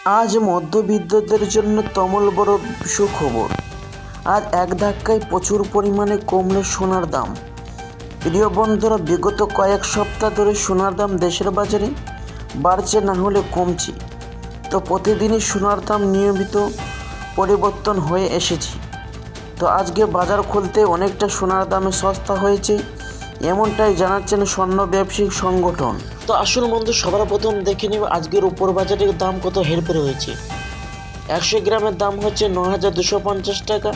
আজ মধ্যবিত্তদের জন্য তুমুল বড় সুখবর। আজ এক ধাক্কায় প্রচুর পরিমাণে কমল সোনার দাম। প্রিয় বন্ধুরা, বিগত কয়েক সপ্তাহ ধরে সোনার দাম দেশের বাজারে বাড়ছে না হলে কমছে। তো প্রতিদিনই সোনার দাম নিয়মিত পরিবর্তন হয়ে এসেছে। তো আজকে বাজার খুলতে অনেকটা সোনার দামে সস্তা হয়েছে, এমনটাই জানাচ্ছেন স্বর্ণ ব্যবসায়িক সংগঠন। তো আসল বন্ধু, সবার প্রথম দেখে নিব আজকের উপর বাজারের দাম কত হেরফের হয়েছে। 100 গ্রামের দাম হচ্ছে 9,250 টাকা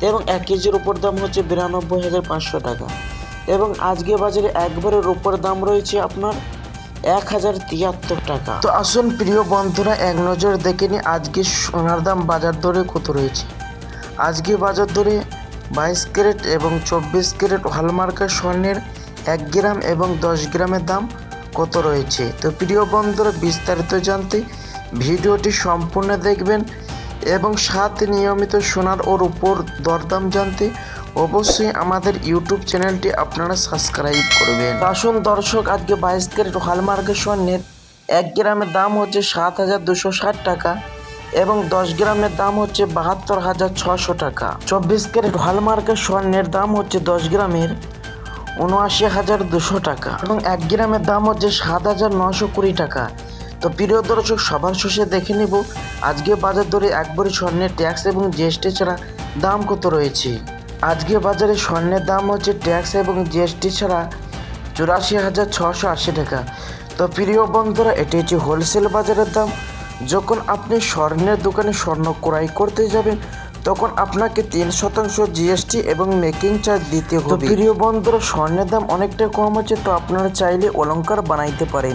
এবং 1 কেজির উপর দাম হচ্ছে 92,500 টাকা এবং আজকে বাজারে একবারের উপর দাম রয়েছে আপনার 1,073 টাকা। তো আসুন প্রিয় বন্ধুরা, এক নজর দেখে নিই আজকে সোনার দাম বাজার দরে কত রয়েছে। আজকে বাজার দরে 22 ক্যারেট এবং 24 ক্যারেট হলমার্কের স্বর্ণের 1 গ্রাম এবং 10 গ্রামের দাম কত রয়েছে। তো প্রিয় বন্ধুরা, বিস্তারিত জানতে ভিডিওটি সম্পূর্ণ দেখবেন এবং সাথে নিয়মিত সোনার ও রূপোর দরদাম জানতে অবশ্যই আমাদের ইউটিউব চ্যানেলটি আপনারা সাবস্ক্রাইব করবেন। আসুন দর্শক, আজকে 22 ক্যারেট হলমার্কের স্বর্ণের 1 গ্রামের দাম হচ্ছে 7,260 টাকা এবং 10 গ্রামের দাম হচ্ছে 72,600 টাকা। 24 ক্যারেট হলমার্কের স্বর্ণের দাম হচ্ছে 10 গ্রামের 79,200 টাকা এবং 1 গ্রামের দাম হচ্ছে 7,920 টাকা। তো প্রিয় দর্শক, সবার শেষে দেখে নেব আজকে বাজার দরে একবারে স্বর্ণের ট্যাক্স এবং জিএসটি ছাড়া দাম কত রয়েছে। আজকে বাজারে স্বর্ণের দাম হচ্ছে ট্যাক্স এবং জিএসটি ছাড়া 84,680 টাকা। তো প্রিয় বন্ধুরা, এটি হচ্ছে হোলসেল বাজারের দাম। যখন আপনি স্বর্ণের দোকানে স্বর্ণ ক্রয় করতে যাবেন তখন আপনাকে 3% জিএসটি এবং মেকিং চার্জ দিতে হবে। তো প্রিয় বন্ধুরা, স্বর্ণের দাম অনেকটা কম হচ্ছে, তো আপনারা চাইলে অলংকার বানাইতে পারেন।